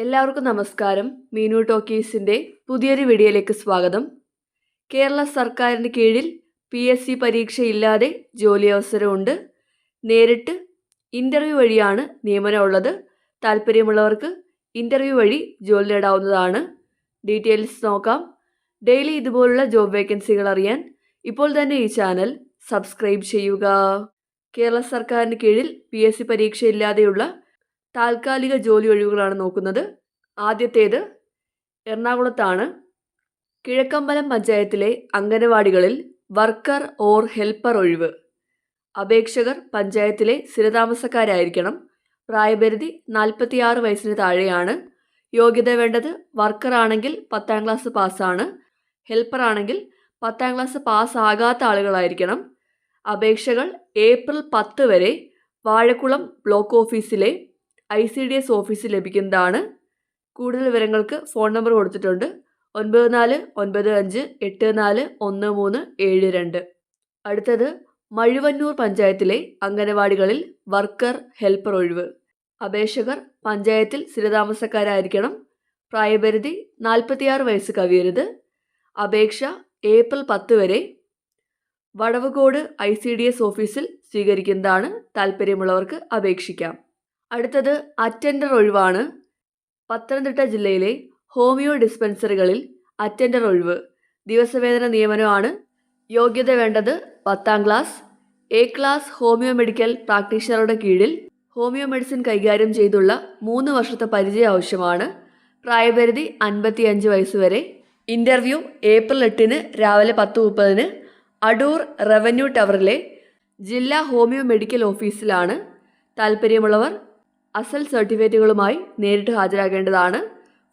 എല്ലാവർക്കും നമസ്കാരം. മീനു ടോക്കീസിൻ്റെ പുതിയൊരു വീഡിയോയിലേക്ക് സ്വാഗതം. കേരള സർക്കാരിന് കീഴിൽ PSC പരീക്ഷയില്ലാതെ ജോലി അവസരമുണ്ട്. നേരിട്ട് ഇൻ്റർവ്യൂ വഴിയാണ് നിയമനമുള്ളത്. താല്പര്യമുള്ളവർക്ക് ഇൻ്റർവ്യൂ വഴി ജോലി നേടാവുന്നതാണ്. ഡീറ്റെയിൽസ് നോക്കാം. ഡെയിലി ഇതുപോലുള്ള ജോബ് വേക്കൻസികൾ അറിയാൻ ഇപ്പോൾ തന്നെ ഈ ചാനൽ സബ്സ്ക്രൈബ് ചെയ്യുക. കേരള സർക്കാരിന് കീഴിൽ PSC പരീക്ഷയില്ലാതെയുള്ള താൽക്കാലിക ജോലി ഒഴിവുകളാണ് നോക്കുന്നത്. ആദ്യത്തേത് എറണാകുളത്താണ്. കിഴക്കമ്പലം പഞ്ചായത്തിലെ അംഗനവാടികളിൽ വർക്കർ ഓർ ഹെൽപ്പർ ഒഴിവ്. അപേക്ഷകർ പഞ്ചായത്തിലെ സ്ഥിരതാമസക്കാരായിരിക്കണം. പ്രായപരിധി 46 വയസ്സിന് താഴെയാണ്. യോഗ്യത വേണ്ടത് വർക്കർ ആണെങ്കിൽ 10ാം ക്ലാസ് പാസ്സാണ്. ഹെൽപ്പർ ആണെങ്കിൽ 10ാം ക്ലാസ് പാസ്സാകാത്ത ആളുകളായിരിക്കണം. അപേക്ഷകൾ ഏപ്രിൽ 10 വരെ വാഴക്കുളം ബ്ലോക്ക് ഓഫീസിലെ ICDS ഓഫീസിൽ ലഭിക്കുന്നതാണ്. കൂടുതൽ വിവരങ്ങൾക്ക് ഫോൺ നമ്പർ കൊടുത്തിട്ടുണ്ട്. 9495841372. അടുത്തത് മഴുവന്നൂർ പഞ്ചായത്തിലെ അംഗനവാടികളിൽ വർക്കർ ഹെൽപ്പർ ഒഴിവ്. അപേക്ഷകർ പഞ്ചായത്തിൽ സ്ഥിരതാമസക്കാരായിരിക്കണം. പ്രായപരിധി 46 വയസ്സ് കവിയരുത്. അപേക്ഷ ഏപ്രിൽ 10 വരെ വടവുകോട് ICDS ഓഫീസിൽ സ്വീകരിക്കുന്നതാണ്. താല്പര്യമുള്ളവർക്ക് അപേക്ഷിക്കാം. അടുത്തത് അറ്റൻഡർ ഒഴിവാണ്. പത്തനംതിട്ട ജില്ലയിലെ ഹോമിയോ ഡിസ്പെൻസറികളിൽ അറ്റൻഡർ ഒഴിവ്. ദിവസവേതന നിയമനമാണ്. യോഗ്യത വേണ്ടത് 10ാം class. A class homeo medical പ്രാക്ടീഷണറുടെ കീഴിൽ ഹോമിയോ മെഡിസിൻ കൈകാര്യം ചെയ്തുള്ള 3 വർഷത്തെ പരിചയം ആവശ്യമാണ്. പ്രായപരിധി 55 വയസ്സ് വരെ. ഇൻ്റർവ്യൂ ഏപ്രിൽ 8 രാവിലെ 10:30 അടൂർ റവന്യൂ ടവറിലെ ജില്ലാ ഹോമിയോ മെഡിക്കൽ ഓഫീസിലാണ്. താല്പര്യമുള്ളവർ അസൽ സർട്ടിഫിക്കറ്റുകളുമായി നേരിട്ട് ഹാജരാകേണ്ടതാണ്.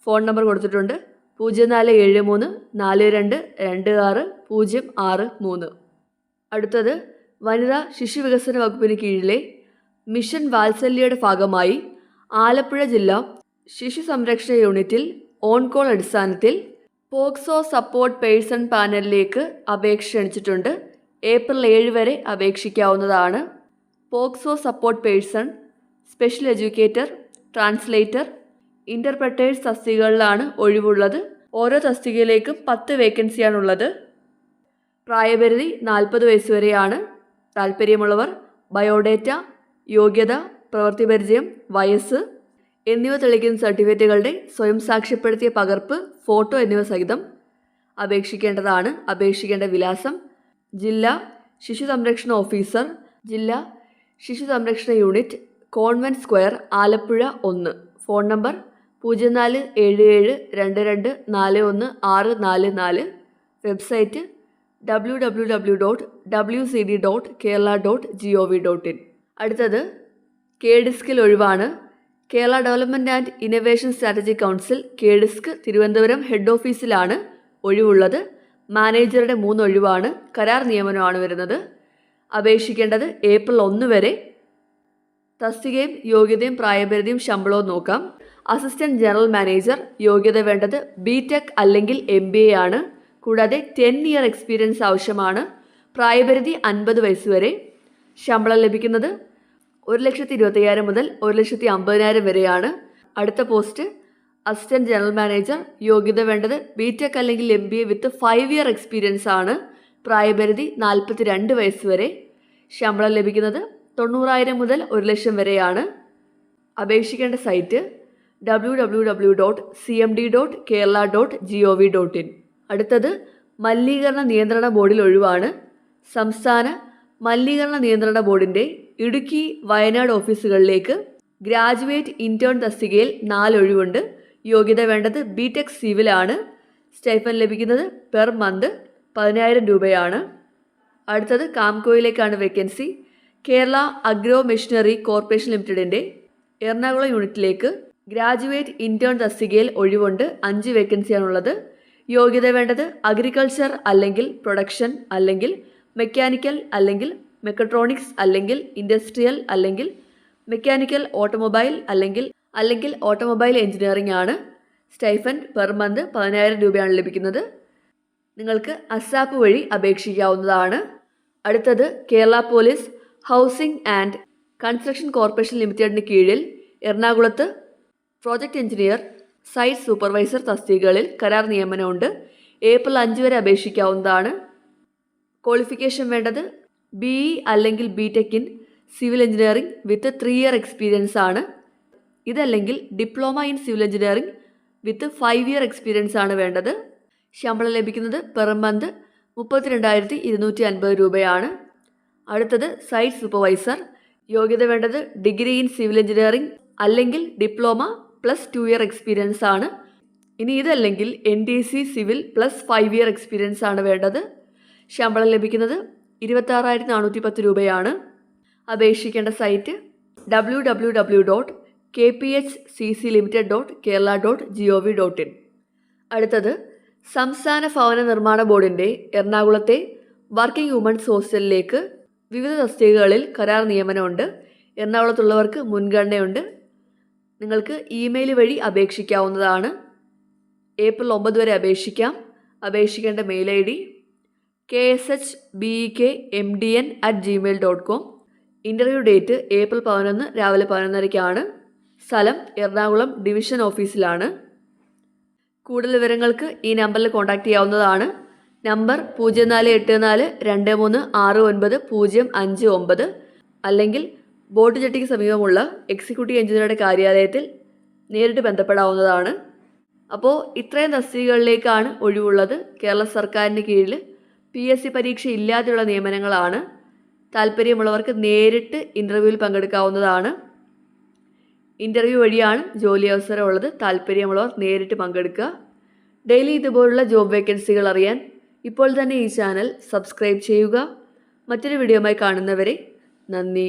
ഫോൺ നമ്പർ കൊടുത്തിട്ടുണ്ട്. 047342266063. അടുത്തത് വനിതാ ശിശു വികസന വകുപ്പിന് കീഴിലെ മിഷൻ വാത്സല്യയുടെ ഭാഗമായി ആലപ്പുഴ ജില്ലാ ശിശു സംരക്ഷണ യൂണിറ്റിൽ ഓൺ കോൾ അടിസ്ഥാനത്തിൽ പോക്സോ സപ്പോർട്ട് പേഴ്സൺ പാനലിലേക്ക് അപേക്ഷ ക്ഷണിച്ചിട്ടുണ്ട്. ഏപ്രിൽ 7 വരെ അപേക്ഷിക്കാവുന്നതാണ്. POCSO support person, special educator, translator, interpreters തസ്തികകളിലാണ് ഒഴിവുള്ളത്. ഓരോ തസ്തികയിലേക്കും 10 വേക്കൻസിയാണുള്ളത്. പ്രായപരിധി 40 വയസ്സ് വരെയാണ്. താല്പര്യമുള്ളവർ ബയോഡേറ്റ, യോഗ്യത, പ്രവൃത്തി പരിചയം, വയസ്സ് എന്നിവ തെളിയിക്കുന്ന സർട്ടിഫിക്കറ്റുകളുടെ സ്വയം സാക്ഷ്യപ്പെടുത്തിയ പകർപ്പ്, ഫോട്ടോ എന്നിവ സഹിതം അപേക്ഷിക്കേണ്ടതാണ്. അപേക്ഷിക്കേണ്ട വിലാസം: ജില്ലാ ശിശു സംരക്ഷണ ഓഫീസർ, ജില്ലാ ശിശു സംരക്ഷണ unit, convent square, Alappuzha 1. Phone number 0477224144. Website www.wcd.kerala.gov.in. അടുത്തത് KDISCൽ ഒഴിവാണ്. Kerala development and innovation strategy council KDISC Thiruvananthapuram head ഓഫീസിലാണ് ഒഴിവുള്ളത്. മാനേജറുടെ 3 ഒഴിവാണ്. കരാർ നിയമനമാണ് വരുന്നത്. അപേക്ഷിക്കേണ്ടത് ഏപ്രിൽ 1 വരെ. തസ്തികയും യോഗ്യതയും പ്രായപരിധിയും ശമ്പളവും നോക്കാം. Assistant general manager. യോഗ്യത വേണ്ടത് BTech അല്ലെങ്കിൽ MBA ആണ്. കൂടാതെ 10 ഇയർ എക്സ്പീരിയൻസ് ആവശ്യമാണ്. പ്രായപരിധി 50 വയസ്സ് വരെ. ശമ്പളം ലഭിക്കുന്നത് 1,25,000 മുതൽ 1,50,000 വരെയാണ്. അടുത്ത പോസ്റ്റ് അസിസ്റ്റന്റ് ജനറൽ മാനേജർ. യോഗ്യത വേണ്ടത് BTech അല്ലെങ്കിൽ MBA വിത്ത് 5 ഇയർ എക്സ്പീരിയൻസ് ആണ്. പ്രായപരിധി 42 വയസ്സ് വരെ. ശമ്പളം ലഭിക്കുന്നത് 90,000 മുതൽ 1,00,000 വരെയാണ്. അപേക്ഷിക്കേണ്ട സൈറ്റ് www.cmd.kerala.gov.in. അടുത്തത് മലിനീകരണ നിയന്ത്രണ ബോർഡിൽ ഒഴിവാണ്. സംസ്ഥാന മലിനീകരണ നിയന്ത്രണ ബോർഡിൻ്റെ ഇടുക്കി, വയനാട് ഓഫീസുകളിലേക്ക് ഗ്രാജുവേറ്റ് ഇൻറ്റേൺ തസ്തികയിൽ 4 ഒഴിവുണ്ട്. യോഗ്യത വേണ്ടത് BTech സിവിലാണ്. സ്റ്റൈഫൻ ലഭിക്കുന്നത് പെർ മന്ത് 10,000 രൂപയാണ്. അടുത്തത് കാംകോയിലേക്കാണ് vacancy. Kerala agro machinery corporation ലിമിറ്റഡിൻ്റെ എറണാകുളം യൂണിറ്റിലേക്ക് ഗ്രാജുവേറ്റ് ഇൻറ്റേൺ തസ്തികയിൽ ഒഴിവുണ്ട്. 5 വേക്കൻസിയാണുള്ളത്. യോഗ്യത വേണ്ടത് അഗ്രികൾച്ചർ അല്ലെങ്കിൽ പ്രൊഡക്ഷൻ അല്ലെങ്കിൽ മെക്കാനിക്കൽ അല്ലെങ്കിൽ മെക്കട്രോണിക്സ് അല്ലെങ്കിൽ ഇൻഡസ്ട്രിയൽ അല്ലെങ്കിൽ മെക്കാനിക്കൽ ഓട്ടോമൊബൈൽ അല്ലെങ്കിൽ ഓട്ടോമൊബൈൽ എഞ്ചിനീയറിംഗ് ആണ്. സ്റ്റൈഫൻ പെർ മന്ത് 10,000 രൂപയാണ് ലഭിക്കുന്നത്. നിങ്ങൾക്ക് അസാപ്പ് വഴി അപേക്ഷിക്കാവുന്നതാണ്. അടുത്തത് Kerala police housing and construction corporation ലിമിറ്റഡിന് കീഴിൽ എറണാകുളത്ത് പ്രോജക്റ്റ് എഞ്ചിനീയർ, സൈറ്റ് സൂപ്പർവൈസർ തസ്തികകളിൽ കരാർ നിയമനമുണ്ട്. ഏപ്രിൽ 5 വരെ അപേക്ഷിക്കാവുന്നതാണ്. ക്വാളിഫിക്കേഷൻ വേണ്ടത് BE അല്ലെങ്കിൽ BTech in civil engineering with 3 year experience ആണ്. ഇതല്ലെങ്കിൽ diploma in civil engineering with 5 year experience ആണ് വേണ്ടത്. ശമ്പളം ലഭിക്കുന്നത് പെർ മന്ത് 32,250 രൂപയാണ്. അടുത്തത് സൈറ്റ് സൂപ്പർവൈസർ. യോഗ്യത വേണ്ടത് ഡിഗ്രി ഇൻ സിവിൽ എഞ്ചിനീയറിംഗ് അല്ലെങ്കിൽ ഡിപ്ലോമ പ്ലസ് 2 ഇയർ എക്സ്പീരിയൻസ് ആണ്. ഇനി ഇതല്ലെങ്കിൽ NTC civil plus 5 year experience ആണ് വേണ്ടത്. ശമ്പളം ലഭിക്കുന്നത് 26,410 രൂപയാണ്. അപേക്ഷിക്കേണ്ട സൈറ്റ് www.kphcclimited.kerala.gov.in. അടുത്തത് സംസ്ഥാന ഭവന നിർമ്മാണ ബോർഡിൻ്റെ എറണാകുളത്തെ വർക്കിംഗ് വുമൺസ് ഹോസ്റ്റലിലേക്ക് വിവിധ തസ്തികകളിൽ കരാർ നിയമനമുണ്ട്. എറണാകുളത്തുള്ളവർക്ക് മുൻഗണനയുണ്ട്. നിങ്ങൾക്ക് ഇമെയിൽ വഴി അപേക്ഷിക്കാവുന്നതാണ്. ഏപ്രിൽ 9 വരെ അപേക്ഷിക്കാം. അപേക്ഷിക്കേണ്ട mail ID kshbekmdn@gmail.com. Interview date April 11 രാവിലെ 11:30-ക്കാണ്. സ്ഥലം എറണാകുളം ഡിവിഷൻ ഓഫീസിലാണ്. കൂടുതൽ വിവരങ്ങൾക്ക് ഈ നമ്പറിൽ കോൺടാക്റ്റ് ചെയ്യാവുന്നതാണ്. നമ്പർ 0484236905 അല്ലെങ്കിൽ ബോട്ട് ജെട്ടിക്ക് സമീപമുള്ള എക്സിക്യൂട്ടീവ് എഞ്ചിനീയറുടെ കാര്യാലയത്തിൽ നേരിട്ട് ബന്ധപ്പെടാവുന്നതാണ്. അപ്പോൾ ഇത്രയും തസ്തികകളിലേക്കാണ് ഒഴിവുള്ളത്. കേരള സർക്കാരിൻ്റെ കീഴിൽ PSC പരീക്ഷ ഇല്ലാതെയുള്ള നിയമനങ്ങളാണ്. താല്പര്യമുള്ളവർക്ക് നേരിട്ട് ഇൻ്റർവ്യൂവിൽ പങ്കെടുക്കാവുന്നതാണ്. ഇൻ്റർവ്യൂ വഴിയാണ് ജോലി അവസരമുള്ളത്. താല്പര്യമുള്ളവർ നേരിട്ട് പങ്കെടുക്കുക. ഡെയിലി ഇതുപോലുള്ള ജോബ് വേക്കൻസികൾ അറിയാൻ ഇപ്പോൾ തന്നെ ഈ ചാനൽ സബ്സ്ക്രൈബ് ചെയ്യുക. മറ്റൊരു വീഡിയോയുമായി കാണുന്നവരെ നന്ദി.